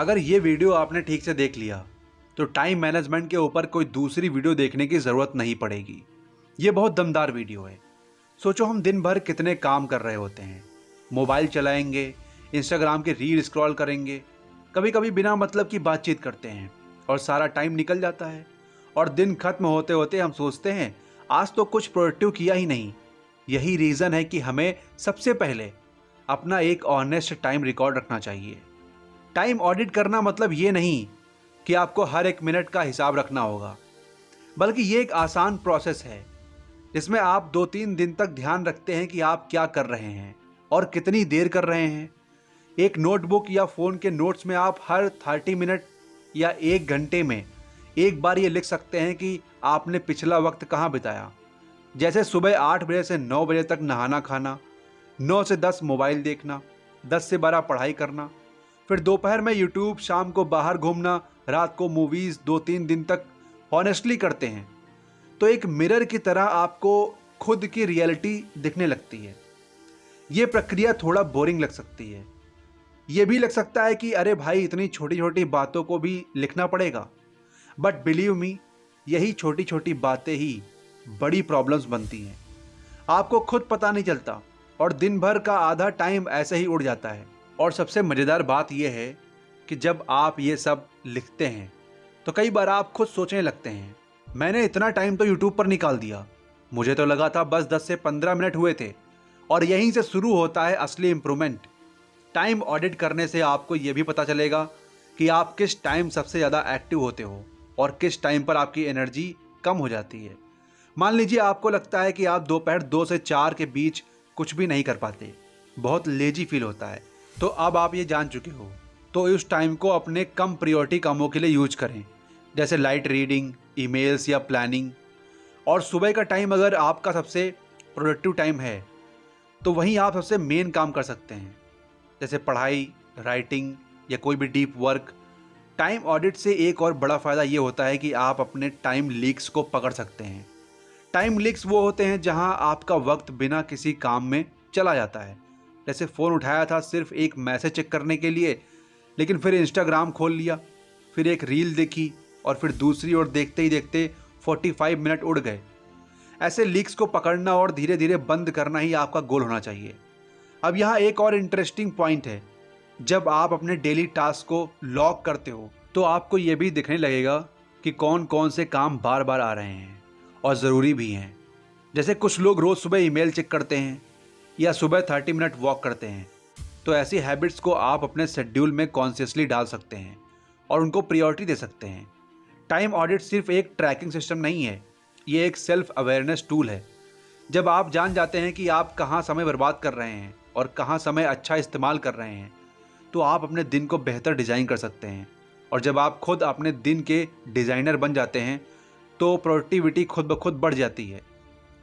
अगर ये वीडियो आपने ठीक से देख लिया तो टाइम मैनेजमेंट के ऊपर कोई दूसरी वीडियो देखने की ज़रूरत नहीं पड़ेगी। ये बहुत दमदार वीडियो है। सोचो हम दिन भर कितने काम कर रहे होते हैं, मोबाइल चलाएंगे, इंस्टाग्राम के रील स्क्रॉल करेंगे, कभी कभी बिना मतलब की बातचीत करते हैं और सारा टाइम निकल जाता है। और दिन खत्म होते होते हम सोचते हैं आज तो कुछ प्रोडक्टिव किया ही नहीं। यही रीज़न है कि हमें सबसे पहले अपना एक ऑनेस्ट टाइम रिकॉर्ड रखना चाहिए। टाइम ऑडिट करना मतलब ये नहीं कि आपको हर एक मिनट का हिसाब रखना होगा, बल्कि ये एक आसान प्रोसेस है जिसमें आप 2-3 दिन तक ध्यान रखते हैं कि आप क्या कर रहे हैं और कितनी देर कर रहे हैं। एक नोटबुक या फ़ोन के नोट्स में आप हर 30 मिनट या 1 घंटे में एक बार ये लिख सकते हैं कि आपने पिछला वक्त कहाँ बिताया। जैसे सुबह 8 बजे से 9 बजे तक नहाना खाना, 9 से 10 मोबाइल देखना, 10 से 12 पढ़ाई करना, फिर दोपहर में यूट्यूब, शाम को बाहर घूमना, रात को मूवीज़, 2-3 दिन तक हॉनेस्टली करते हैं तो एक मिरर की तरह आपको खुद की रियलिटी दिखने लगती है। ये प्रक्रिया थोड़ा बोरिंग लग सकती है। ये भी लग सकता है कि अरे भाई इतनी छोटी छोटी बातों को भी लिखना पड़ेगा, बट बिलीव मी, यही छोटी छोटी बातें ही बड़ी प्रॉब्लम्स बनती हैं। आपको खुद पता नहीं चलता और दिन भर का आधा टाइम ऐसे ही उड़ जाता है। और सबसे मज़ेदार बात यह है कि जब आप ये सब लिखते हैं तो कई बार आप खुद सोचने लगते हैं मैंने इतना टाइम तो यूट्यूब पर निकाल दिया, मुझे तो लगा था बस 10 से 15 मिनट हुए थे। और यहीं से शुरू होता है असली इम्प्रूवमेंट। टाइम ऑडिट करने से आपको ये भी पता चलेगा कि आप किस टाइम सबसे ज़्यादा एक्टिव होते हो और किस टाइम पर आपकी एनर्जी कम हो जाती है। मान लीजिए आपको लगता है कि आप दोपहर 2 से 4 के बीच कुछ भी नहीं कर पाते, बहुत लेजी फील होता है, तो अब आप ये जान चुके हो। तो उस टाइम को अपने कम प्रायोरिटी कामों के लिए यूज करें, जैसे लाइट रीडिंग, ईमेल्स या प्लानिंग। और सुबह का टाइम अगर आपका सबसे प्रोडक्टिव टाइम है तो वहीं आप सबसे मेन काम कर सकते हैं, जैसे पढ़ाई, राइटिंग या कोई भी डीप वर्क। टाइम ऑडिट से एक और बड़ा फ़ायदा ये होता है कि आप अपने टाइम लीक्स को पकड़ सकते हैं। टाइम लीक्स वो होते हैं जहां आपका वक्त बिना किसी काम में चला जाता है। जैसे फ़ोन उठाया था सिर्फ एक मैसेज चेक करने के लिए, लेकिन फिर इंस्टाग्राम खोल लिया, फिर एक रील देखी और फिर दूसरी ओर देखते ही देखते 45 मिनट उड़ गए। ऐसे लीक्स को पकड़ना और धीरे धीरे बंद करना ही आपका गोल होना चाहिए। अब यहाँ एक और इंटरेस्टिंग पॉइंट है, जब आप अपने डेली टास्क को लॉग करते हो तो आपको ये भी दिखने लगेगा कि कौन कौन से काम बार बार आ रहे हैं और ज़रूरी भी हैं। जैसे कुछ लोग रोज़ सुबह ईमेल चेक करते हैं या सुबह 30 मिनट वॉक करते हैं, तो ऐसी हैबिट्स को आप अपने शेड्यूल में कॉन्शियसली डाल सकते हैं और उनको प्रायोरिटी दे सकते हैं। टाइम ऑडिट सिर्फ एक ट्रैकिंग सिस्टम नहीं है, ये एक सेल्फ अवेयरनेस टूल है। जब आप जान जाते हैं कि आप कहाँ समय बर्बाद कर रहे हैं और कहाँ समय अच्छा इस्तेमाल कर रहे हैं, तो आप अपने दिन को बेहतर डिज़ाइन कर सकते हैं। और जब आप खुद अपने दिन के डिज़ाइनर बन जाते हैं तो प्रोडक्टिविटी खुद ब खुद बढ़ जाती है।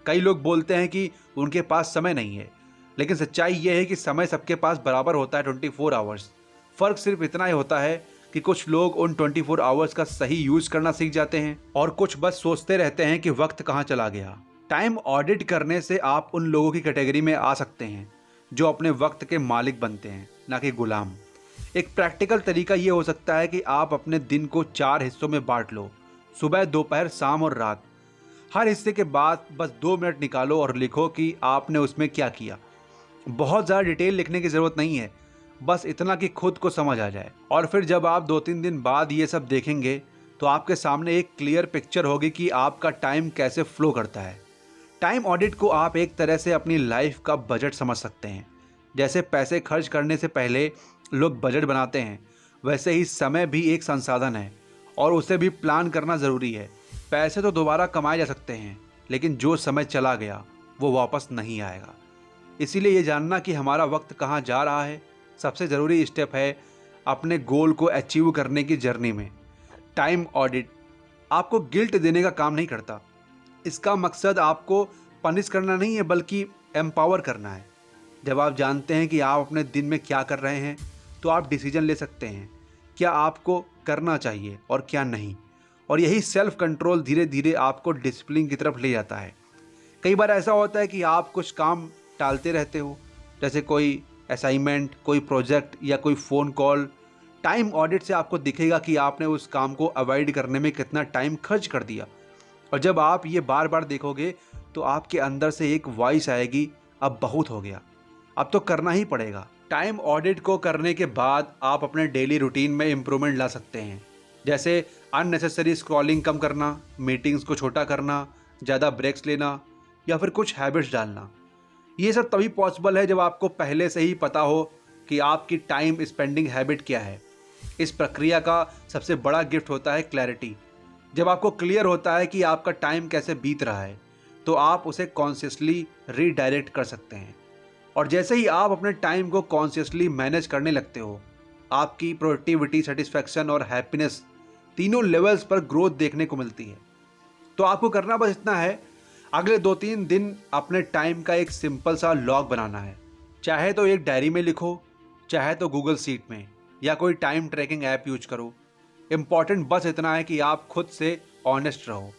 कई लोग बोलते हैं कि उनके पास समय नहीं है, लेकिन सच्चाई ये है कि समय सबके पास बराबर होता है 24 आवर्स। फ़र्क सिर्फ इतना ही होता है कि कुछ लोग उन 24 आवर्स का सही यूज़ करना सीख जाते हैं और कुछ बस सोचते रहते हैं कि वक्त कहाँ चला गया। टाइम ऑडिट करने से आप उन लोगों की कैटेगरी में आ सकते हैं जो अपने वक्त के मालिक बनते हैं, ना कि गुलाम। एक प्रैक्टिकल तरीका ये हो सकता है कि आप अपने दिन को 4 हिस्सों में बांट लो, सुबह, दोपहर, शाम और रात। हर हिस्से के बाद बस 2 मिनट निकालो और लिखो कि आपने उसमें क्या किया। बहुत ज़्यादा डिटेल लिखने की ज़रूरत नहीं है, बस इतना कि खुद को समझ आ जाए। और फिर जब आप 2-3 दिन बाद ये सब देखेंगे तो आपके सामने एक क्लियर पिक्चर होगी कि आपका टाइम कैसे फ्लो करता है। टाइम ऑडिट को आप एक तरह से अपनी लाइफ का बजट समझ सकते हैं। जैसे पैसे खर्च करने से पहले लोग बजट बनाते हैं, वैसे ही समय भी एक संसाधन है और उसे भी प्लान करना ज़रूरी है। पैसे तो दोबारा कमाए जा सकते हैं, लेकिन जो समय चला गया वो वापस नहीं आएगा। इसीलिए ये जानना कि हमारा वक्त कहाँ जा रहा है सबसे ज़रूरी स्टेप है अपने गोल को अचीव करने की जर्नी में। टाइम ऑडिट आपको गिल्ट देने का काम नहीं करता। इसका मकसद आपको पनिश करना नहीं है, बल्कि एम्पावर करना है। जब आप जानते हैं कि आप अपने दिन में क्या कर रहे हैं तो आप डिसीजन ले सकते हैं क्या आपको करना चाहिए और क्या नहीं। और यही सेल्फ कंट्रोल धीरे धीरे आपको डिसिप्लिन की तरफ ले जाता है। कई बार ऐसा होता है कि आप कुछ काम टालते रहते हो, जैसे कोई असाइनमेंट, कोई प्रोजेक्ट या कोई फ़ोन कॉल। टाइम ऑडिट से आपको दिखेगा कि आपने उस काम को अवॉइड करने में कितना टाइम खर्च कर दिया। और जब आप ये बार बार देखोगे तो आपके अंदर से एक वॉइस आएगी, अब बहुत हो गया, अब तो करना ही पड़ेगा। टाइम ऑडिट को करने के बाद आप अपने डेली रूटीन में इम्प्रूवमेंट ला सकते हैं, जैसे अननेसेसरी स्क्रॉलिंग कम करना, मीटिंग्स को छोटा करना, ज़्यादा ब्रेक्स लेना या फिर कुछ हैबिट्स डालना। ये सब तभी पॉसिबल है जब आपको पहले से ही पता हो कि आपकी टाइम स्पेंडिंग हैबिट क्या है। इस प्रक्रिया का सबसे बड़ा गिफ्ट होता है क्लैरिटी। जब आपको क्लियर होता है कि आपका टाइम कैसे बीत रहा है तो आप उसे कॉन्शियसली रीडायरेक्ट कर सकते हैं। और जैसे ही आप अपने टाइम को कॉन्शियसली मैनेज करने लगते हो, आपकी प्रोडक्टिविटी, सेटिस्फैक्शन और हैप्पीनेस तीनों लेवल्स पर ग्रोथ देखने को मिलती है। तो आपको करना बस इतना है, अगले 2-3 दिन अपने टाइम का एक सिंपल सा लॉग बनाना है। चाहे तो एक डायरी में लिखो, चाहे तो गूगल शीट में, या कोई टाइम ट्रैकिंग ऐप यूज करो। इम्पॉर्टेंट बस इतना है कि आप खुद से ऑनेस्ट रहो।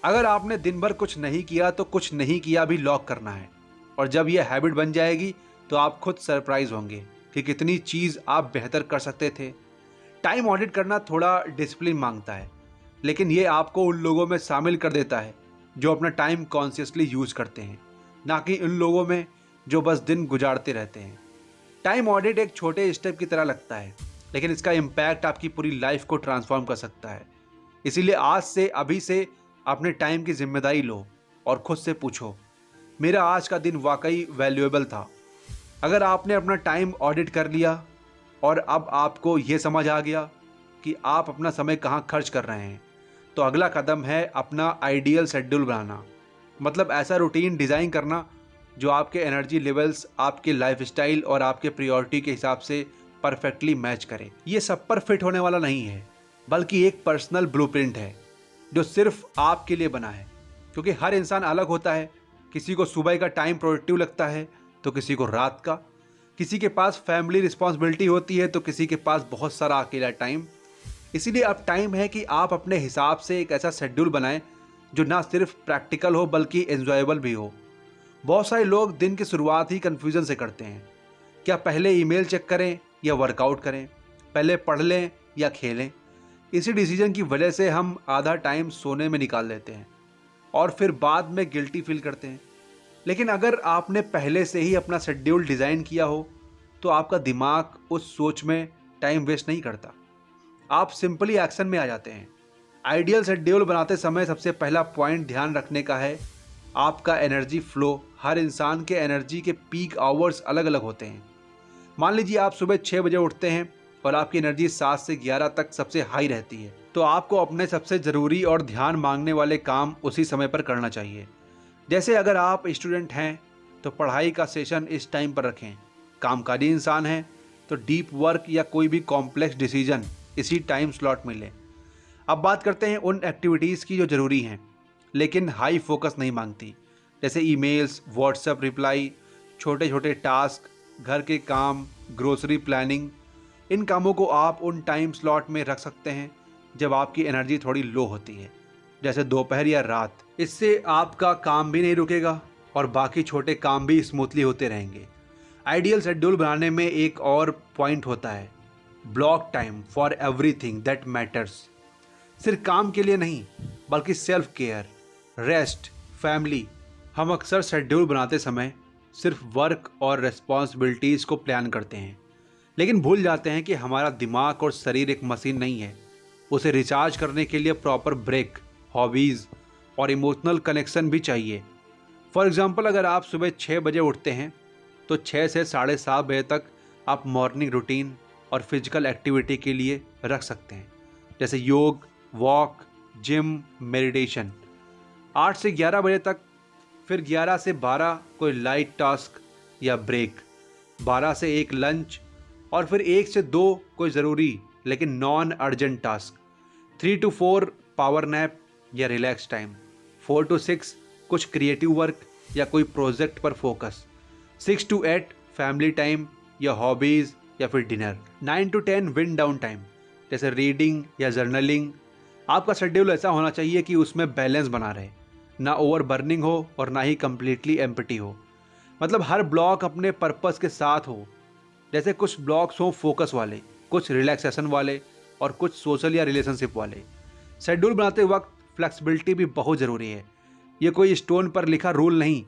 अगर आपने दिन भर कुछ नहीं किया तो कुछ नहीं किया भी लॉग करना है। और जब यह हैबिट बन जाएगी तो आप खुद सरप्राइज होंगे कि कितनी चीज़ आप बेहतर कर सकते थे। टाइम ऑडिट करना थोड़ा डिसिप्लिन मांगता है, लेकिन ये आपको उन लोगों में शामिल कर देता है जो अपना टाइम कॉन्शियसली यूज़ करते हैं, ना कि उन लोगों में जो बस दिन गुजारते रहते हैं। टाइम ऑडिट एक छोटे स्टेप की तरह लगता है, लेकिन इसका इम्पैक्ट आपकी पूरी लाइफ को ट्रांसफॉर्म कर सकता है। इसीलिए आज से, अभी से अपने टाइम की जिम्मेदारी लो और खुद से पूछो, मेरा आज का दिन वाकई वैल्यूएबल था? अगर आपने अपना टाइम ऑडिट कर लिया और अब आपको ये समझ आ गया कि आप अपना समय कहाँ खर्च कर रहे हैं, तो अगला कदम है अपना आइडियल शेड्यूल बनाना। मतलब ऐसा रूटीन डिज़ाइन करना जो आपके एनर्जी लेवल्स, आपके लाइफस्टाइल और आपके प्रायोरिटी के हिसाब से परफेक्टली मैच करे। ये सब पर फिट होने वाला नहीं है, बल्कि एक पर्सनल ब्लूप्रिंट है जो सिर्फ आपके लिए बना है। क्योंकि हर इंसान अलग होता है, किसी को सुबह का टाइम प्रोडक्टिव लगता है तो किसी को रात का, किसी के पास फैमिली रिस्पॉन्सिबिलिटी होती है तो किसी के पास बहुत सारा अकेला टाइम। इसीलिए अब टाइम है कि आप अपने हिसाब से एक ऐसा शेड्यूल बनाएं जो ना सिर्फ प्रैक्टिकल हो बल्कि एंजॉयबल भी हो। बहुत सारे लोग दिन की शुरुआत ही कन्फ्यूज़न से करते हैं। क्या पहले ईमेल चेक करें या वर्कआउट करें, पहले पढ़ लें या खेलें? इसी डिसीजन की वजह से हम आधा टाइम सोने में निकाल देते हैं और फिर बाद में गिल्टी फील करते हैं। लेकिन अगर आपने पहले से ही अपना शेड्यूल डिज़ाइन किया हो तो आपका दिमाग उस सोच में टाइम वेस्ट नहीं करता, आप सिंपली एक्शन में आ जाते हैं। आइडियल शेड्यूल बनाते समय सबसे पहला पॉइंट ध्यान रखने का है आपका एनर्जी फ्लो। हर इंसान के एनर्जी के पीक आवर्स अलग अलग होते हैं। मान लीजिए आप सुबह 6 बजे उठते हैं और आपकी एनर्जी 7 से 11 तक सबसे हाई रहती है, तो आपको अपने सबसे ज़रूरी और ध्यान मांगने वाले काम उसी समय पर करना चाहिए। जैसे अगर आप स्टूडेंट हैं तो पढ़ाई का सेशन इस टाइम पर रखें, कामकाजी इंसान हैं तो डीप वर्क या कोई भी कॉम्प्लेक्स डिसीजन इसी टाइम स्लॉट में लें। अब बात करते हैं उन एक्टिविटीज़ की जो ज़रूरी हैं लेकिन हाई फोकस नहीं मांगती, जैसे ईमेल्स, व्हाट्सएप रिप्लाई, छोटे छोटे टास्क, घर के काम, ग्रोसरी प्लानिंग। इन कामों को आप उन टाइम स्लॉट में रख सकते हैं जब आपकी एनर्जी थोड़ी लो होती है, जैसे दोपहर या रात। इससे आपका काम भी नहीं रुकेगा और बाकी छोटे काम भी स्मूथली होते रहेंगे। आइडियल शेड्यूल बनाने में एक और पॉइंट होता है, block time for everything that matters. सिर्फ काम के लिए नहीं बल्कि सेल्फ केयर, रेस्ट, फैमिली। हम अक्सर शेड्यूल बनाते समय सिर्फ वर्क और रिस्पॉन्सिबिलिटीज़ को प्लान करते हैं, लेकिन भूल जाते हैं कि हमारा दिमाग और शरीर एक मशीन नहीं है। उसे रिचार्ज करने के लिए प्रॉपर ब्रेक, हॉबीज़ और इमोशनल कनेक्शन भी चाहिए। फॉर एग्ज़ाम्पल, अगर आप सुबह 6 बजे उठते हैं तो 6 से 7:30 बजे तक आप मॉर्निंग रूटीन और फिजिकल एक्टिविटी के लिए रख सकते हैं, जैसे योग, वॉक, जिम, मेडिटेशन। 8 से 11 बजे तक, फिर 11 से 12 कोई लाइट टास्क या ब्रेक, 12 से 1 लंच, और फिर 1 से 2 कोई ज़रूरी लेकिन non urgent task, 3 to 4 power nap या रिलैक्स टाइम, 4 to 6 कुछ क्रिएटिव वर्क या कोई प्रोजेक्ट पर फोकस, 6 to 8 फैमिली टाइम या हॉबीज़ या फिर dinner, 9 to 10 wind down time, जैसे रीडिंग या जर्नलिंग। आपका शेड्यूल ऐसा होना चाहिए कि उसमें बैलेंस बना रहे, ना ओवर बर्निंग हो और ना ही कम्प्लीटली एम्प्टी हो। मतलब हर ब्लॉक अपने पर्पस के साथ हो, जैसे कुछ ब्लॉक्स हों फोकस वाले, कुछ रिलैक्सेशन वाले और कुछ सोशल या रिलेशनशिप वाले। शेड्यूल बनाते वक्त फ्लेक्सिबिलिटी भी बहुत ज़रूरी है। ये कोई स्टोन पर लिखा रूल नहीं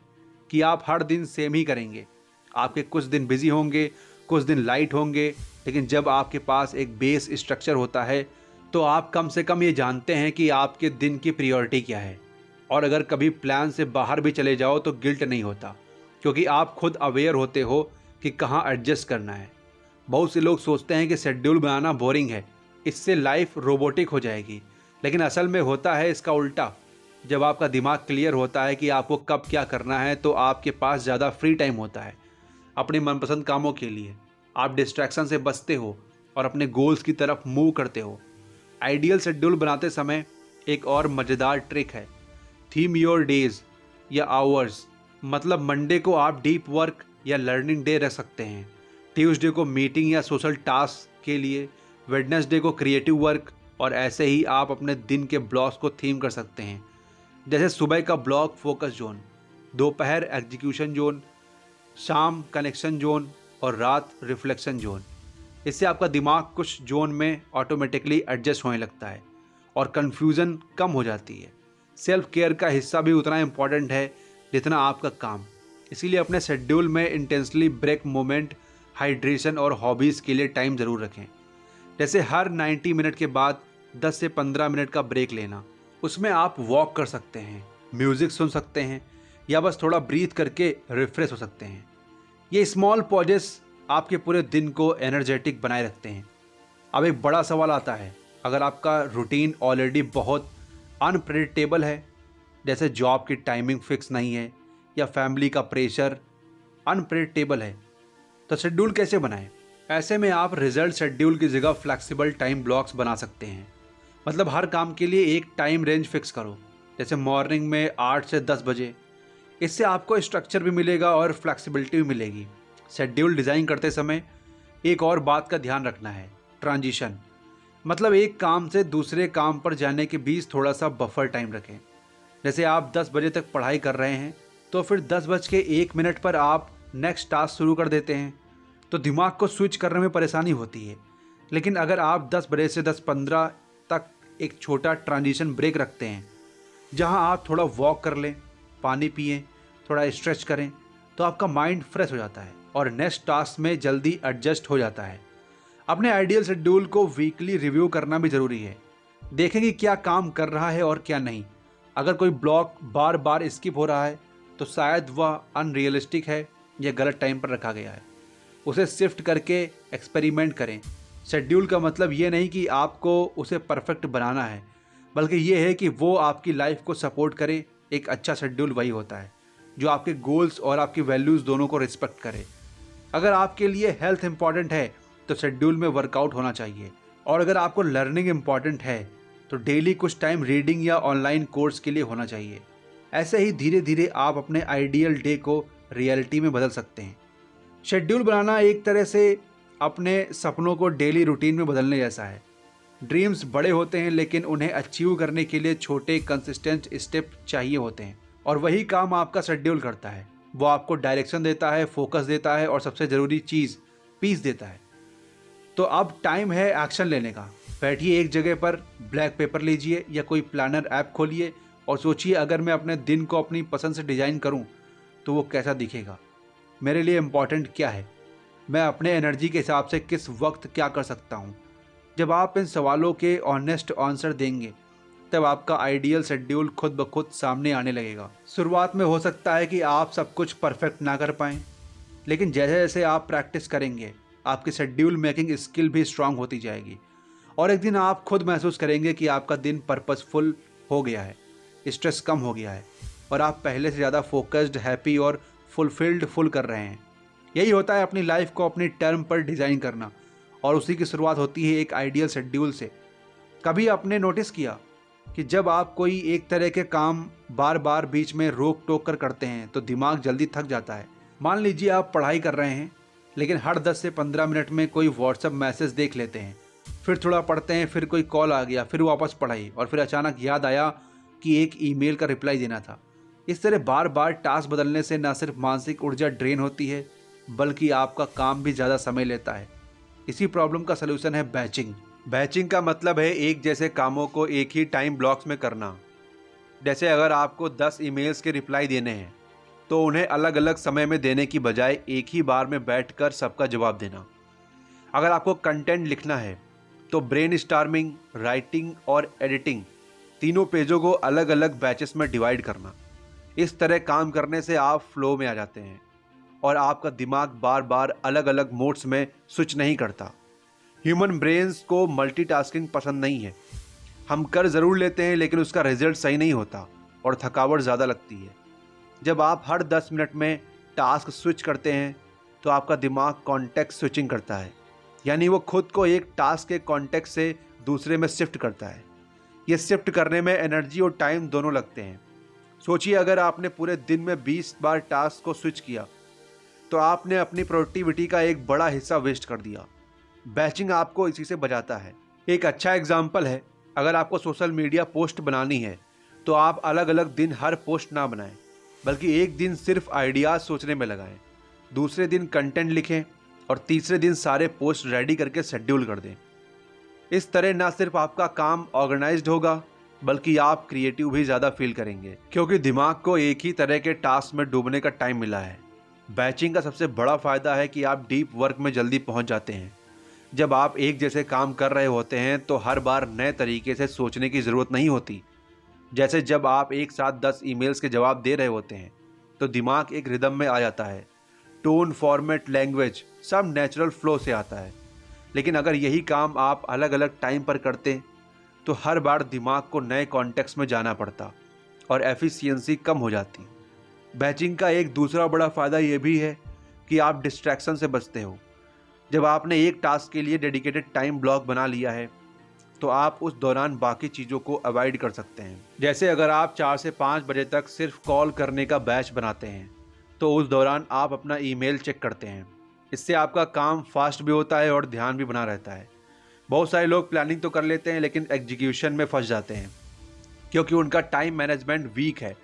कि आप हर दिन सेम ही करेंगे। आपके कुछ दिन बिजी होंगे, कुछ दिन लाइट होंगे, लेकिन जब आपके पास एक बेस स्ट्रक्चर होता है तो आप कम से कम ये जानते हैं कि आपके दिन की प्रायोरिटी क्या है। और अगर कभी प्लान से बाहर भी चले जाओ तो गिल्ट नहीं होता, क्योंकि आप खुद अवेयर होते हो कि कहाँ एडजस्ट करना है। बहुत से लोग सोचते हैं कि शेड्यूल बनाना बोरिंग है, इससे लाइफ रोबोटिक हो जाएगी, लेकिन असल में होता है इसका उल्टा। जब आपका दिमाग क्लियर होता है कि आपको कब क्या करना है तो आपके पास ज़्यादा फ्री टाइम होता है अपने मनपसंद कामों के लिए। आप डिस्ट्रैक्शन से बचते हो और अपने गोल्स की तरफ मूव करते हो। आइडियल शेड्यूल बनाते समय एक और मज़ेदार ट्रिक है, थीम योर डेज या आवर्स। मतलब मंडे को आप डीप वर्क या लर्निंग डे रख सकते हैं, ट्यूसडे को मीटिंग या सोशल टास्क के लिए, वेडनेसडे को क्रिएटिव वर्क, और ऐसे ही आप अपने दिन के ब्लॉक्स को थीम कर सकते हैं। जैसे सुबह का ब्लॉक फोकस जोन, दोपहर एग्जीक्यूशन जोन, शाम कनेक्शन जोन और रात रिफ्लेक्शन जोन। इससे आपका दिमाग कुछ जोन में ऑटोमेटिकली एडजस्ट होने लगता है और कन्फ्यूज़न कम हो जाती है। सेल्फ केयर का हिस्सा भी उतना इम्पॉर्टेंट है जितना आपका काम। इसीलिए अपने शेड्यूल में इंटेंसली ब्रेक मोमेंट, हाइड्रेशन और हॉबीज़ के लिए टाइम ज़रूर रखें। जैसे हर 90 मिनट के बाद 10 से 15 मिनट का ब्रेक लेना। उसमें आप वॉक कर सकते हैं, म्यूज़िक सुन सकते हैं या बस थोड़ा ब्रीथ करके रिफ्रेश हो सकते हैं। ये स्मॉल पॉजेस आपके पूरे दिन को एनर्जेटिक बनाए रखते हैं। अब एक बड़ा सवाल आता है, अगर आपका रूटीन ऑलरेडी बहुत अनप्रेडिक्टेबल है, जैसे जॉब की टाइमिंग फिक्स नहीं है या फैमिली का प्रेशर अनप्रेडिक्टेबल है, तो शेड्यूल कैसे बनाएं? ऐसे में आप रिजल्ट शेड्यूल की जगह फ्लेक्सिबल टाइम ब्लॉक्स बना सकते हैं। मतलब हर काम के लिए एक टाइम रेंज फिक्स करो, जैसे मॉर्निंग में 8 से 10 बजे। इससे आपको स्ट्रक्चर भी मिलेगा और फ्लेक्सिबिलिटी भी मिलेगी। शेड्यूल डिज़ाइन करते समय एक और बात का ध्यान रखना है, ट्रांजिशन। मतलब एक काम से दूसरे काम पर जाने के बीच थोड़ा सा बफर टाइम रखें। जैसे आप 10 बजे तक पढ़ाई कर रहे हैं तो फिर 10:01 पर आप नेक्स्ट टास्क शुरू कर देते हैं, तो दिमाग को स्विच करने में परेशानी होती है। लेकिन अगर आप 10 बजे से 10:15 तक एक छोटा ट्रांजिशन ब्रेक रखते हैं, जहां आप थोड़ा वॉक कर लें, पानी पिएं, थोड़ा स्ट्रेच करें, तो आपका माइंड फ्रेश हो जाता है और नेक्स्ट टास्क में जल्दी एडजस्ट हो जाता है। अपने आइडियल शेड्यूल को वीकली रिव्यू करना भी ज़रूरी है। देखें कि क्या काम कर रहा है और क्या नहीं। अगर कोई ब्लॉक बार बार स्किप हो रहा है तो शायद वह अनरियलिस्टिक है या गलत टाइम पर रखा गया है। उसे शिफ्ट करके एक्सपेरिमेंट करें। शेड्यूल का मतलब ये नहीं कि आपको उसे परफेक्ट बनाना है, बल्कि ये है कि वो आपकी लाइफ को सपोर्ट करे। एक अच्छा शेड्यूल वही होता है जो आपके गोल्स और आपकी वैल्यूज़ दोनों को रिस्पेक्ट करे। अगर आपके लिए हेल्थ इंपॉर्टेंट है तो शेड्यूल में वर्कआउट होना चाहिए, और अगर आपको लर्निंग इंपॉर्टेंट है तो डेली कुछ टाइम रीडिंग या ऑनलाइन कोर्स के लिए होना चाहिए। ऐसे ही धीरे धीरे आप अपने आइडियल डे को रियलिटी में बदल सकते हैं। शेड्यूल बनाना एक तरह से अपने सपनों को डेली रूटीन में बदलने जैसा है। ड्रीम्स बड़े होते हैं, लेकिन उन्हें अचीव करने के लिए छोटे कंसिस्टेंट स्टेप चाहिए होते हैं, और वही काम आपका शेड्यूल करता है। वो आपको डायरेक्शन देता है, फोकस देता है और सबसे ज़रूरी चीज़ पीस देता है। तो अब टाइम है एक्शन लेने का। बैठिए एक जगह पर, ब्लैक पेपर लीजिए या कोई प्लानर ऐप खोलिए और सोचिए, अगर मैं अपने दिन को अपनी पसंद से डिज़ाइन करूं तो वो कैसा दिखेगा। मेरे लिए इम्पॉर्टेंट क्या है, मैं अपने एनर्जी के हिसाब से किस वक्त क्या कर सकता हूं। जब आप इन सवालों के ऑनेस्ट आंसर देंगे तब आपका आइडियल शेड्यूल खुद ब खुद सामने आने लगेगा। शुरुआत में हो सकता है कि आप सब कुछ परफेक्ट ना कर पाएँ, लेकिन जैसे जैसे आप प्रैक्टिस करेंगे आपकी शेड्यूल मेकिंग स्किल भी स्ट्रांग होती जाएगी, और एक दिन आप खुद महसूस करेंगे कि आपका दिन पर्पसफुल हो गया है, स्ट्रेस कम हो गया है और आप पहले से ज़्यादा फोकस्ड, हैप्पी और फुल कर रहे हैं। यही होता है अपनी लाइफ को अपनी टर्म पर डिज़ाइन करना, और उसी की शुरुआत होती है एक आइडियल शेड्यूल से। कभी आपने नोटिस किया कि जब आप कोई एक तरह के काम बार बार बीच में रोक टोक कर करते हैं तो दिमाग जल्दी थक जाता है। मान लीजिए आप पढ़ाई कर रहे हैं, लेकिन हर 10 से 15 मिनट में कोई व्हाट्सएप मैसेज देख लेते हैं, फिर थोड़ा पढ़ते हैं, फिर कोई कॉल आ गया, फिर वापस पढ़ाई, और फिर अचानक याद आया कि एक ईमेल का रिप्लाई देना था। इस तरह बार बार टास्क बदलने से न सिर्फ मानसिक ऊर्जा ड्रेन होती है, बल्कि आपका काम भी ज़्यादा समय लेता है। इसी प्रॉब्लम का सलूशन है बैचिंग। बैचिंग का मतलब है एक जैसे कामों को एक ही टाइम ब्लॉक्स में करना। जैसे अगर आपको 10 ईमेल्स के रिप्लाई देने हैं तो उन्हें अलग अलग समय में देने की बजाय एक ही बार में बैठकर सबका जवाब देना। अगर आपको कंटेंट लिखना है तो ब्रेनस्टॉर्मिंग, राइटिंग और एडिटिंग तीनों पेजों को अलग अलग बैचेस में डिवाइड करना। इस तरह काम करने से आप फ्लो में आ जाते हैं और आपका दिमाग बार बार अलग अलग मोड्स में स्विच नहीं करता। ह्यूमन ब्रेन्स को मल्टीटास्किंग पसंद नहीं है। हम कर ज़रूर लेते हैं लेकिन उसका रिजल्ट सही नहीं होता और थकावट ज़्यादा लगती है। जब आप हर 10 मिनट में टास्क स्विच करते हैं तो आपका दिमाग कॉन्टेक्स्ट स्विचिंग करता है, यानी वो खुद को एक टास्क के कॉन्टेक्स्ट से दूसरे में शिफ्ट करता है। ये शिफ्ट करने में एनर्जी और टाइम दोनों लगते हैं। सोचिए अगर आपने पूरे दिन में 20 बार टास्क को स्विच किया तो आपने अपनी प्रोडक्टिविटी का एक बड़ा हिस्सा वेस्ट कर दिया। बैचिंग आपको इसी से बचाता है। एक अच्छा एग्जाम्पल है, अगर आपको सोशल मीडिया पोस्ट बनानी है तो आप अलग अलग दिन हर पोस्ट ना बनाएं, बल्कि एक दिन सिर्फ आइडियाज़ सोचने में लगाएं, दूसरे दिन कंटेंट लिखें और तीसरे दिन सारे पोस्ट रेडी करके शेड्यूल कर दें। इस तरह ना सिर्फ आपका काम ऑर्गेनाइज्ड होगा बल्कि आप क्रिएटिव भी ज़्यादा फील करेंगे, क्योंकि दिमाग को एक ही तरह के टास्क में डूबने का टाइम मिला है। बैचिंग का सबसे बड़ा फ़ायदा है कि आप डीप वर्क में जल्दी पहुंच जाते हैं। जब आप एक जैसे काम कर रहे होते हैं तो हर बार नए तरीके से सोचने की ज़रूरत नहीं होती। जैसे जब आप एक साथ 10 ईमेल्स के जवाब दे रहे होते हैं तो दिमाग एक रिदम में आ जाता है। टोन, फॉर्मेट, लैंग्वेज सब नेचुरल फ्लो से आता है। लेकिन अगर यही काम आप अलग अलग टाइम पर करते तो हर बार दिमाग को नए कॉन्टेक्स्ट में जाना पड़ता और एफिशिएंसी कम हो जाती। बैचिंग का एक दूसरा बड़ा फ़ायदा ये भी है कि आप डिस्ट्रैक्शन से बचते हो। जब आपने एक टास्क के लिए डेडिकेटेड टाइम ब्लॉक बना लिया है तो आप उस दौरान बाकी चीज़ों को अवॉइड कर सकते हैं। जैसे अगर आप 4 से 5 बजे तक सिर्फ कॉल करने का बैच बनाते हैं तो उस दौरान आप अपना ईमेल चेक करते हैं। इससे आपका काम फास्ट भी होता है और ध्यान भी बना रहता है। बहुत सारे लोग प्लानिंग तो कर लेते हैं लेकिन एग्जीक्यूशन में फंस जाते हैं क्योंकि उनका टाइम मैनेजमेंट वीक है।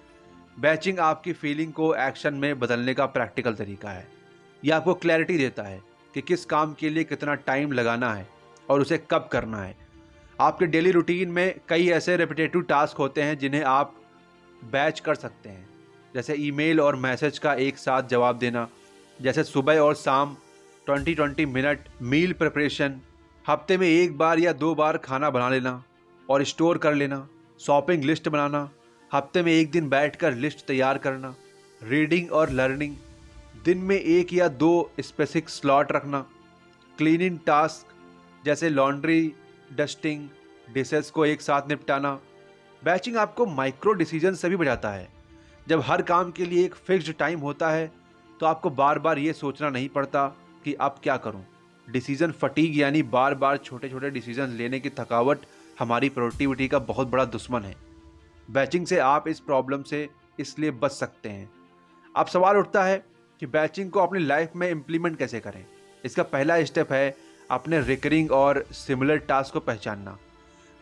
बैचिंग आपकी फीलिंग को एक्शन में बदलने का प्रैक्टिकल तरीका है। यह आपको क्लैरिटी देता है कि किस काम के लिए कितना टाइम लगाना है और उसे कब करना है। आपके डेली रूटीन में कई ऐसे रेपिटेटिव टास्क होते हैं जिन्हें आप बैच कर सकते हैं, जैसे ईमेल और मैसेज का एक साथ जवाब देना, जैसे सुबह और शाम 20-20 मिनट मील प्रिपरेशन, हफ्ते में 1 बार या 2 बार खाना बना लेना और स्टोर कर लेना, शॉपिंग लिस्ट बनाना, हफ्ते में 1 दिन बैठकर लिस्ट तैयार करना, रीडिंग और लर्निंग, दिन में 1 या 2 स्पेसिफिक स्लॉट रखना, क्लीनिंग टास्क जैसे लॉन्ड्री, डस्टिंग, डिशेस को एक साथ निपटाना। बैचिंग आपको माइक्रो डिसीजन से भी बचाता है। जब हर काम के लिए एक फिक्स्ड टाइम होता है तो आपको बार बार ये सोचना नहीं पड़ता कि अब क्या करूं। डिसीजन फटीग यानी बार बार छोटे छोटे डिसीजन लेने की थकावट हमारी प्रोडक्टिविटी का बहुत बड़ा दुश्मन है। बैचिंग से आप इस प्रॉब्लम से इसलिए बच सकते हैं। अब सवाल उठता है कि बैचिंग को अपनी लाइफ में इम्प्लीमेंट कैसे करें। इसका पहला स्टेप है अपने रिकरिंग और सिमिलर टास्क को पहचानना।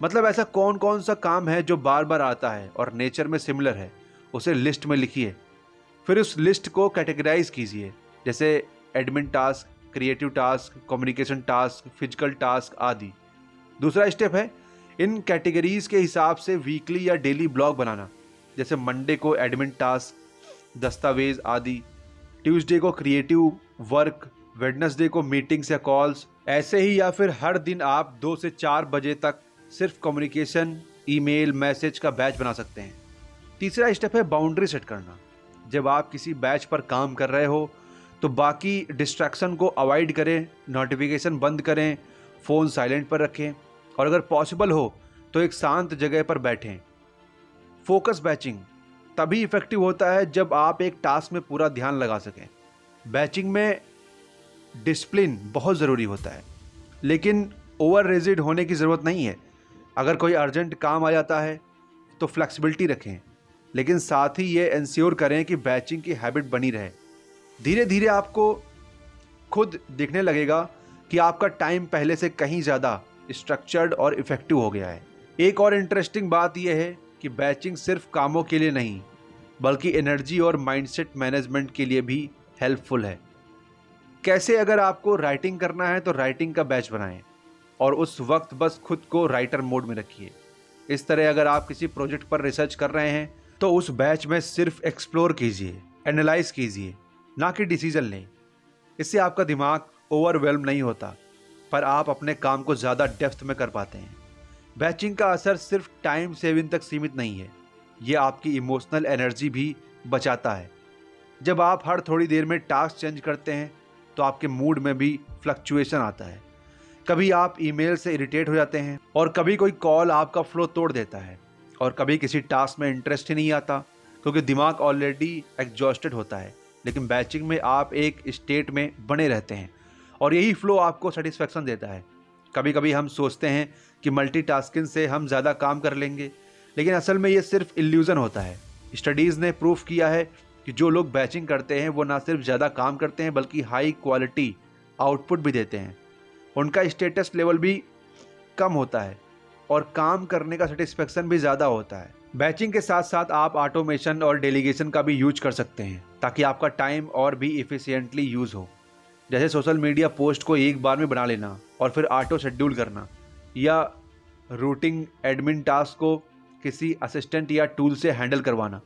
मतलब ऐसा कौन कौन सा काम है जो बार बार आता है और नेचर में सिमिलर है, उसे लिस्ट में लिखिए। फिर उस लिस्ट को कैटेगराइज कीजिए, जैसे admin task, creative task, communication task, physical task आदि। दूसरा स्टेप है इन कैटेगरीज के हिसाब से वीकली या डेली ब्लॉग बनाना, जैसे मंडे को एडमिन टास्क, दस्तावेज आदि, ट्यूसडे को क्रिएटिव वर्क, वेडनेसडे को मीटिंग्स या कॉल्स। ऐसे ही या फिर हर दिन आप 2 से 4 बजे तक सिर्फ कम्युनिकेशन, ईमेल, मैसेज का बैच बना सकते हैं। तीसरा स्टेप है बाउंड्री सेट करना। जब आप किसी बैच पर काम कर रहे हो तो बाकी डिस्ट्रैक्शन को अवॉइड करें, नोटिफिकेशन बंद करें, फ़ोन साइलेंट पर रखें और अगर पॉसिबल हो तो एक शांत जगह पर बैठें। फोकस बैचिंग तभी इफेक्टिव होता है जब आप एक टास्क में पूरा ध्यान लगा सकें। बैचिंग में डिसिप्लिन बहुत ज़रूरी होता है, लेकिन ओवर रिजिड होने की ज़रूरत नहीं है। अगर कोई अर्जेंट काम आ जाता है तो फ्लेक्सिबिलिटी रखें, लेकिन साथ ही ये इंश्योर करें कि बैचिंग की हैबिट बनी रहे। धीरे धीरे आपको खुद दिखने लगेगा कि आपका टाइम पहले से कहीं ज़्यादा स्ट्रक्चर्ड और इफ़ेक्टिव हो गया है। एक और इंटरेस्टिंग बात यह है कि बैचिंग सिर्फ कामों के लिए नहीं बल्कि एनर्जी और माइंडसेट मैनेजमेंट के लिए भी हेल्पफुल है। कैसे, अगर आपको राइटिंग करना है तो राइटिंग का बैच बनाएं और उस वक्त बस खुद को राइटर मोड में रखिए। इस तरह अगर आप किसी प्रोजेक्ट पर रिसर्च कर रहे हैं तो उस बैच में सिर्फ एक्सप्लोर कीजिए, एनालाइज कीजिए, ना कि डिसीजन लें। इससे आपका दिमाग ओवरवेल्म नहीं होता, पर आप अपने काम को ज़्यादा डेप्थ में कर पाते हैं। बैचिंग का असर सिर्फ टाइम सेविंग तक सीमित नहीं है, ये आपकी इमोशनल एनर्जी भी बचाता है। जब आप हर थोड़ी देर में टास्क चेंज करते हैं तो आपके मूड में भी फ्लक्चुएशन आता है। कभी आप ईमेल से इरिटेट हो जाते हैं और कभी कोई कॉल आपका फ्लो तोड़ देता है और कभी किसी टास्क में इंटरेस्ट ही नहीं आता क्योंकि दिमाग ऑलरेडी एग्जॉस्टेड होता है। लेकिन बैचिंग में आप एक स्टेट में बने रहते हैं और यही फ्लो आपको सेटिस्फैक्शन देता है। कभी कभी हम सोचते हैं कि मल्टीटास्किंग से हम ज़्यादा काम कर लेंगे, लेकिन असल में ये सिर्फ इल्यूज़न होता है। स्टडीज़ ने प्रूफ किया है कि जो लोग बैचिंग करते हैं वो ना सिर्फ ज़्यादा काम करते हैं बल्कि हाई क्वालिटी आउटपुट भी देते हैं। उनका स्टेटस लेवल भी कम होता है और काम करने का सेटिस्फेक्शन भी ज़्यादा होता है। बैचिंग के साथ साथ आप ऑटोमेशन और डेलीगेशन का भी यूज कर सकते हैं ताकि आपका टाइम और भी इफ़िशियंटली यूज़ हो। जैसे सोशल मीडिया पोस्ट को एक बार में बना लेना और फिर ऑटो शेड्यूल करना, या रूटिंग एडमिन टास्क को किसी असिस्टेंट या टूल से हैंडल करवाना।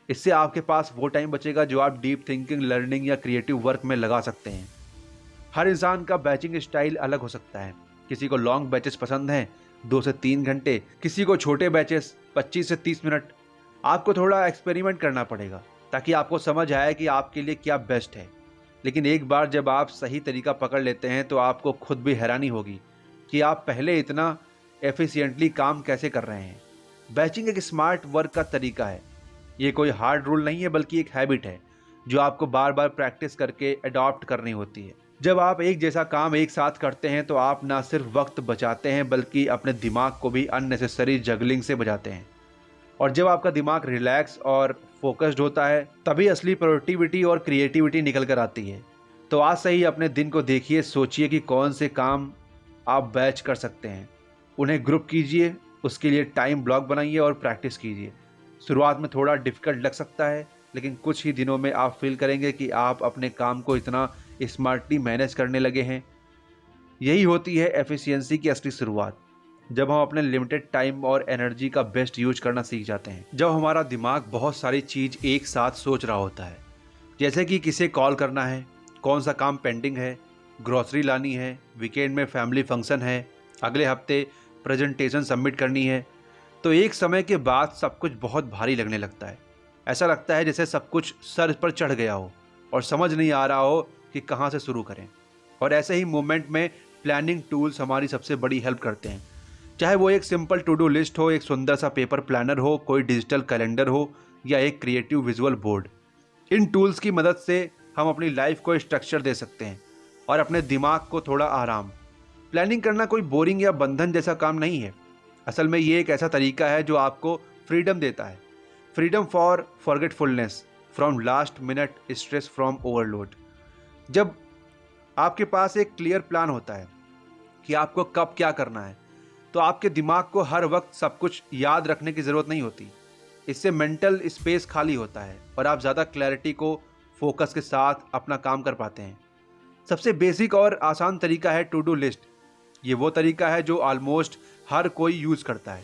इससे आपके पास वो टाइम बचेगा जो आप डीप थिंकिंग, लर्निंग या क्रिएटिव वर्क में लगा सकते हैं। हर इंसान का बैचिंग स्टाइल अलग हो सकता है। किसी को लॉन्ग बैचेस पसंद हैं 2 से 3 घंटे, किसी को छोटे बैचेस 25 से 30 मिनट। आपको थोड़ा एक्सपेरिमेंट करना पड़ेगा ताकि आपको समझ आए कि आपके लिए क्या बेस्ट है। लेकिन एक बार जब आप सही तरीका पकड़ लेते हैं तो आपको खुद भी हैरानी होगी कि आप पहले इतना एफिशिएंटली काम कैसे कर रहे हैं। बैचिंग एक स्मार्ट वर्क का तरीका है। ये कोई हार्ड रूल नहीं है बल्कि एक हैबिट है जो आपको बार बार प्रैक्टिस करके अडॉप्ट करनी होती है। जब आप एक जैसा काम एक साथ करते हैं तो आप ना सिर्फ वक्त बचाते हैं बल्कि अपने दिमाग को भी अननेसेसरी जगलिंग से बचाते हैं। और जब आपका दिमाग रिलैक्स और फोकस्ड होता है तभी असली प्रोडक्टिविटी और क्रिएटिविटी निकल कर आती है। तो आज से ही अपने दिन को देखिए, सोचिए कि कौन से काम आप बैच कर सकते हैं, उन्हें ग्रुप कीजिए, उसके लिए टाइम ब्लॉक बनाइए और प्रैक्टिस कीजिए। शुरुआत में थोड़ा डिफ़िकल्ट लग सकता है, लेकिन कुछ ही दिनों में आप फील करेंगे कि आप अपने काम को इतना स्मार्टली मैनेज करने लगे हैं। यही होती है एफिशिएंसी की असली शुरुआत, जब हम अपने लिमिटेड टाइम और एनर्जी का बेस्ट यूज करना सीख जाते हैं। जब हमारा दिमाग बहुत सारी चीज़ एक साथ सोच रहा होता है, जैसे कि किसे कॉल करना है, कौन सा काम पेंडिंग है, ग्रॉसरी लानी है, वीकेंड में फैमिली फंक्शन है, अगले हफ्ते प्रेजेंटेशन सबमिट करनी है, तो एक समय के बाद सब कुछ बहुत भारी लगने लगता है। ऐसा लगता है जैसे सब कुछ सर पर चढ़ गया हो और समझ नहीं आ रहा हो कि कहाँ से शुरू करें। और ऐसे ही मोमेंट में प्लानिंग टूल्स हमारी सबसे बड़ी हेल्प करते हैं। चाहे वो एक सिंपल टू डू लिस्ट हो, एक सुंदर सा पेपर प्लानर हो, कोई डिजिटल कैलेंडर हो या एक क्रिएटिव विजुअल बोर्ड। इन टूल्स की मदद से हम अपनी लाइफ को स्ट्रक्चर दे सकते हैं और अपने दिमाग को थोड़ा आराम। प्लानिंग करना कोई बोरिंग या बंधन जैसा काम नहीं है। असल में ये एक ऐसा तरीका है जो आपको फ्रीडम देता है। Freedom for forgetfulness, from last minute stress, from overload. जब आपके पास एक क्लियर प्लान होता है कि आपको कब क्या करना है, तो आपके दिमाग को हर वक्त सब कुछ याद रखने की ज़रूरत नहीं होती। इससे मेंटल स्पेस खाली होता है और आप ज़्यादा क्लैरिटी को फोकस के साथ अपना काम कर पाते हैं। सबसे बेसिक और आसान तरीका है टू डू लिस्ट। ये वो तरीका है जो ऑलमोस्ट हर कोई यूज़ करता है।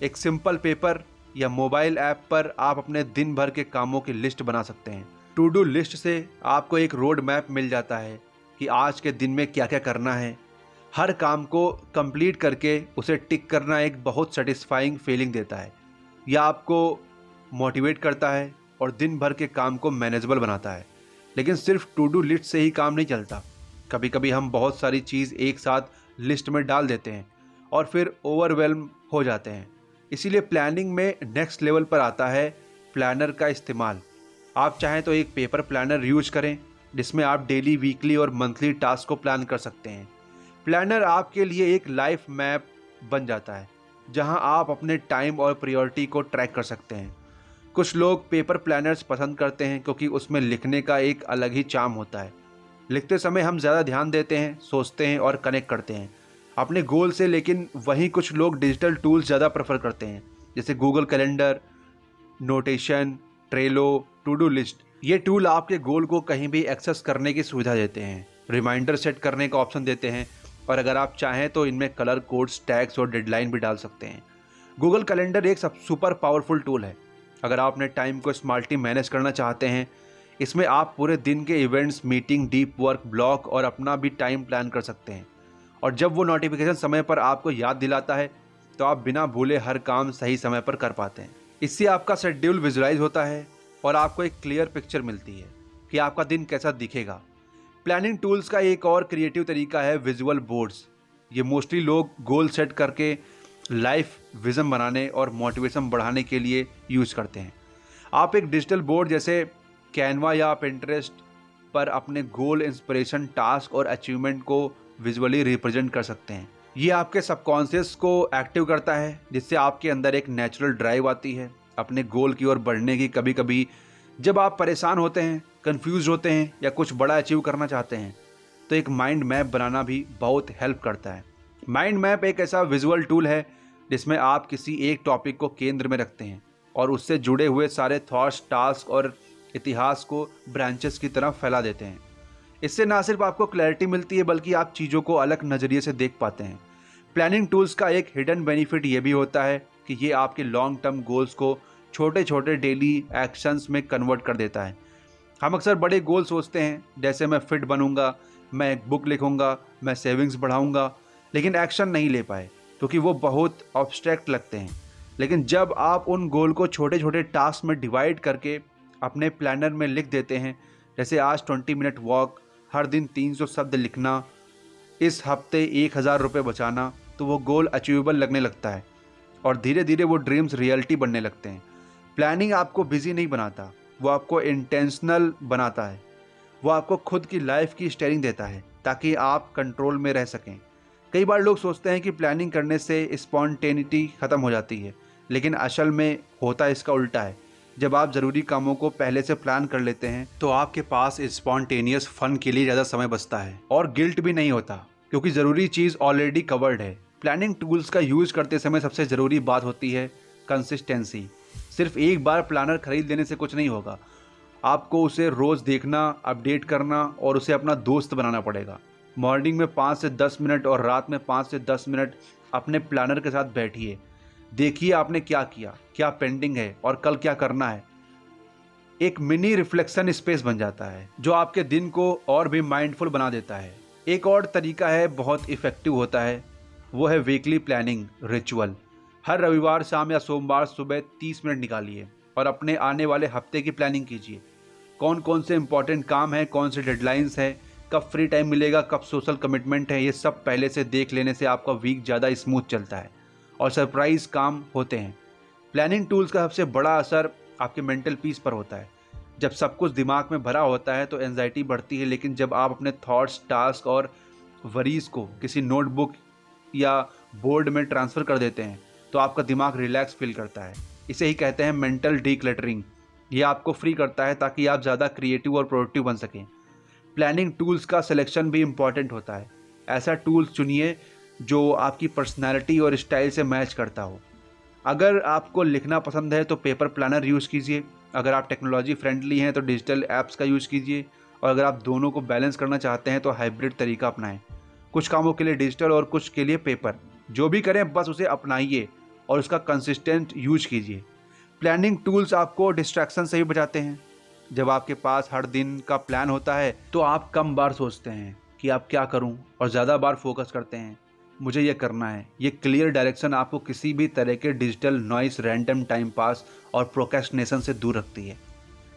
एक सिंपल पेपर या मोबाइल ऐप पर आप अपने दिन भर के कामों की लिस्ट बना सकते हैं। टू डू लिस्ट से आपको एक रोड मैप मिल जाता है कि आज के दिन में क्या क्या करना है। हर काम को कंप्लीट करके उसे टिक करना एक बहुत सेटिस्फाइंग फीलिंग देता है। यह आपको मोटिवेट करता है और दिन भर के काम को मैनेजेबल बनाता है। लेकिन सिर्फ टू डू लिस्ट से ही काम नहीं चलता। कभी कभी हम बहुत सारी चीज़ एक साथ लिस्ट में डाल देते हैं और फिर ओवरवेल्म हो जाते हैं। इसीलिए प्लानिंग में नेक्स्ट लेवल पर आता है प्लानर का इस्तेमाल। आप चाहें तो एक पेपर प्लानर यूज करें जिसमें आप डेली, वीकली और मंथली टास्क को प्लान कर सकते हैं। प्लानर आपके लिए एक लाइफ मैप बन जाता है जहां आप अपने टाइम और प्रायोरिटी को ट्रैक कर सकते हैं। कुछ लोग पेपर प्लानर्स पसंद करते हैं क्योंकि उसमें लिखने का एक अलग ही चार्म होता है। लिखते समय हम ज़्यादा ध्यान देते हैं, सोचते हैं और कनेक्ट करते हैं अपने गोल से। लेकिन वहीं कुछ लोग डिजिटल टूल्स ज़्यादा प्रेफर करते हैं, जैसे Google calendar, notation, Trello, to do list. ये टूल आपके गोल को कहीं भी एक्सेस करने की सुविधा देते हैं रिमाइंडर सेट करने का ऑप्शन देते हैं और अगर आप चाहें तो इनमें कलर कोड्स, टैग्स और डेडलाइन भी डाल सकते हैं। गूगल कैलेंडर एक सब सुपर पावरफुल टूल है। अगर आप अपने टाइम को स्मार्टली मैनेज करना चाहते हैं, इसमें आप पूरे दिन के events, meeting, deep work, blog और अपना भी टाइम प्लान कर सकते हैं। और जब वो नोटिफिकेशन समय पर आपको याद दिलाता है तो आप बिना भूले हर काम सही समय पर कर पाते हैं। इससे आपका शेड्यूल विजुलाइज होता है और आपको एक क्लियर पिक्चर मिलती है कि आपका दिन कैसा दिखेगा। प्लानिंग टूल्स का एक और क्रिएटिव तरीका है विजुअल बोर्ड्स। ये मोस्टली लोग गोल सेट करके लाइफ विजन बनाने और मोटिवेशन बढ़ाने के लिए यूज करते हैं। आप एक डिजिटल बोर्ड जैसे कैनवा या पिंटरेस्ट पर अपने गोल, इंस्पिरेशन, टास्क और अचीवमेंट को विजुअली रिप्रेजेंट कर सकते हैं। ये आपके सबकॉन्शियस को एक्टिव करता है, जिससे आपके अंदर एक नेचुरल ड्राइव आती है अपने गोल की ओर बढ़ने की। कभी कभी जब आप परेशान होते हैं, कंफ्यूज होते हैं या कुछ बड़ा अचीव करना चाहते हैं, तो एक माइंड मैप बनाना भी बहुत हेल्प करता है। माइंड मैप एक ऐसा विजुअल टूल है जिसमें आप किसी एक टॉपिक को केंद्र में रखते हैं और उससे जुड़े हुए सारे थॉट्स, टास्क और इतिहास को ब्रांचेस की तरह फैला देते हैं। इससे ना सिर्फ आपको क्लैरिटी मिलती है बल्कि आप चीज़ों को अलग नज़रिए से देख पाते हैं। प्लानिंग टूल्स का एक हिडन बेनिफिट ये भी होता है कि ये आपके लॉन्ग टर्म गोल्स को छोटे छोटे डेली एक्शंस में कन्वर्ट कर देता है। हम अक्सर बड़े गोल सोचते हैं, जैसे मैं फिट बनूंगा, मैं एक बुक लिखूंगा, मैं सेविंग्स बढ़ाऊंगा, लेकिन एक्शन नहीं ले पाए क्योंकि वो बहुत ऑब्स्ट्रैक्ट लगते हैं। लेकिन जब आप उन गोल को छोटे छोटे टास्क में डिवाइड करके अपने प्लानर में लिख देते हैं, जैसे आज 20 मिनट वॉक, हर दिन 300 शब्द लिखना, इस हफ्ते 1000 रुपये बचाना, तो वो गोल अचीवेबल लगने लगता है और धीरे धीरे वो ड्रीम्स रियलिटी बनने लगते हैं। प्लानिंग आपको बिजी नहीं बनाता, वो आपको इंटेंशनल बनाता है। वो आपको खुद की लाइफ की स्टीयरिंग देता है ताकि आप कंट्रोल में रह सकें। कई बार लोग सोचते हैं कि प्लानिंग करने से स्पॉन्टेनिटी ख़त्म हो जाती है, लेकिन असल में होता इसका उल्टा है। जब आप ज़रूरी कामों को पहले से प्लान कर लेते हैं तो आपके पास स्पॉन्टेनियस फन के लिए ज़्यादा समय बचता है और गिल्ट भी नहीं होता क्योंकि ज़रूरी चीज़ ऑलरेडी कवर्ड है। प्लानिंग टूल्स का यूज़ करते समय सबसे ज़रूरी बात होती है कंसिस्टेंसी। सिर्फ एक बार प्लानर खरीद लेने से कुछ नहीं होगा, आपको उसे रोज़ देखना, अपडेट करना और उसे अपना दोस्त बनाना पड़ेगा। मॉर्निंग में 5 से 10 मिनट और रात में 5 से 10 मिनट अपने प्लानर के साथ बैठिए। देखिए आपने क्या किया, क्या पेंडिंग है और कल क्या करना है। एक मिनी रिफ्लेक्शन स्पेस बन जाता है जो आपके दिन को और भी माइंडफुल बना देता है। एक और तरीका है, बहुत इफ़ेक्टिव होता है, वो है वीकली प्लानिंग रिचुअल। हर रविवार शाम या सोमवार सुबह 30 मिनट निकालिए और अपने आने वाले हफ्ते की प्लानिंग कीजिए। कौन कौन से इंपॉर्टेंट काम हैं, कौन से डेडलाइंस हैं, कब फ्री टाइम मिलेगा, कब सोशल कमिटमेंट है, ये सब पहले से देख लेने से आपका वीक ज़्यादा स्मूथ चलता है और सरप्राइज काम होते हैं। प्लानिंग टूल्स का सबसे बड़ा असर आपके मेंटल पीस पर होता है। जब सब कुछ दिमाग में भरा होता है तो एंजाइटी बढ़ती है, लेकिन जब आप अपने थॉट्स, टास्क और वरीज को किसी नोटबुक या बोर्ड में ट्रांसफ़र कर देते हैं तो आपका दिमाग रिलैक्स फील करता है। इसे ही कहते हैं मेंटल डीक्लटरिंग। ये आपको फ्री करता है ताकि आप ज़्यादा क्रिएटिव और प्रोडक्टिव बन सकें। प्लानिंग टूल्स का सिलेक्शन भी इम्पॉर्टेंट होता है। ऐसा टूल्स चुनिए जो आपकी पर्सनैलिटी और स्टाइल से मैच करता हो। अगर आपको लिखना पसंद है तो पेपर प्लानर यूज़ कीजिए, अगर आप टेक्नोलॉजी फ्रेंडली हैं तो डिजिटल ऐप्स का यूज़ कीजिए, और अगर आप दोनों को बैलेंस करना चाहते हैं तो हाइब्रिड तरीका अपनाएं। कुछ कामों के लिए डिजिटल और कुछ के लिए पेपर। जो भी करें बस उसे अपनाइए और उसका कंसिस्टेंट यूज कीजिए। प्लानिंग टूल्स आपको डिस्ट्रैक्शन से भी बचाते हैं। जब आपके पास हर दिन का प्लान होता है तो आप कम बार सोचते हैं कि आप क्या करूं और ज़्यादा बार फोकस करते हैं, मुझे ये करना है। ये क्लियर डायरेक्शन आपको किसी भी तरह के digital noise, random time pass और प्रोक्रेस्टिनेशन से दूर रखती है।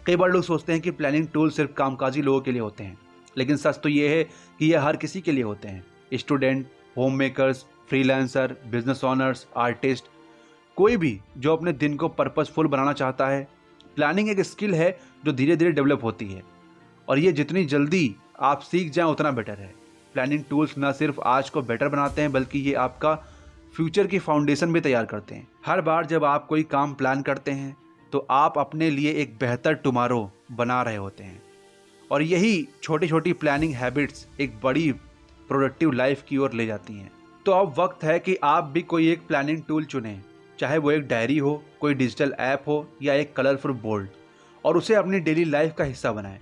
कई बार लोग सोचते हैं कि प्लानिंग टूल सिर्फ कामकाजी लोगों के लिए होते हैं, लेकिन सच तो ये है कि ये हर किसी के लिए होते हैं। Student, home makers, freelancer, business honours, artist, कोई भी जो अपने दिन को पर्पसफुल बनाना चाहता है। प्लानिंग एक स्किल है जो धीरे धीरे डेवलप होती है और ये जितनी जल्दी आप सीख जाएं उतना बेटर है। प्लानिंग टूल्स न सिर्फ आज को बेटर बनाते हैं बल्कि ये आपका फ्यूचर की फाउंडेशन भी तैयार करते हैं। हर बार जब आप कोई काम प्लान करते हैं तो आप अपने लिए एक बेहतर टुमारो बना रहे होते हैं और यही छोटी छोटी प्लानिंग हैबिट्स एक बड़ी प्रोडक्टिव लाइफ की ओर ले जाती हैं। तो अब वक्त है कि आप भी कोई एक प्लानिंग टूल चुनें, चाहे वो एक डायरी हो, कोई डिजिटल ऐप हो या एक कलरफुल बोर्ड, और उसे अपनी डेली लाइफ का हिस्सा बनाएं।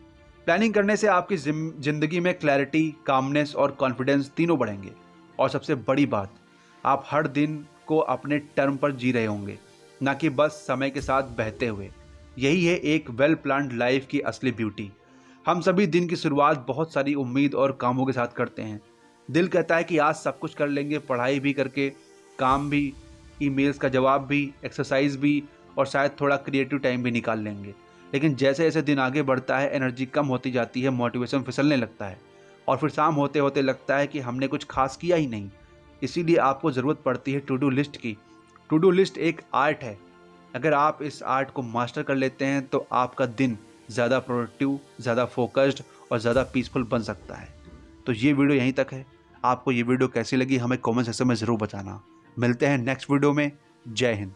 प्लानिंग करने से आपकी ज़िंदगी में क्लैरिटी, कामनेस और कॉन्फिडेंस तीनों बढ़ेंगे। और सबसे बड़ी बात, आप हर दिन को अपने टर्म पर जी रहे होंगे, ना कि बस समय के साथ बहते हुए। यही है एक वेल प्लान्ड लाइफ की असली ब्यूटी। हम सभी दिन की शुरुआत बहुत सारी उम्मीद और कामों के साथ करते हैं। दिल कहता है कि आज सब कुछ कर लेंगे, पढ़ाई भी करके, काम भी, ईमेल्स का जवाब भी, एक्सरसाइज भी और शायद थोड़ा क्रिएटिव टाइम भी निकाल लेंगे। लेकिन जैसे जैसे दिन आगे बढ़ता है, एनर्जी कम होती जाती है, मोटिवेशन फिसलने लगता है और फिर शाम होते होते लगता है कि हमने कुछ खास किया ही नहीं। इसीलिए आपको ज़रूरत पड़ती है टू डू लिस्ट की। टू डू लिस्ट एक आर्ट है। अगर आप इस आर्ट को मास्टर कर लेते हैं तो आपका दिन ज़्यादा प्रोडक्टिव, ज़्यादा फोकस्ड और ज़्यादा पीसफुल बन सकता है। तो ये वीडियो यहीं तक है। आपको ये वीडियो कैसी लगी हमें कमेंट सेक्शन में ज़रूर बताना। मिलते हैं नेक्स्ट वीडियो में। जय हिंद।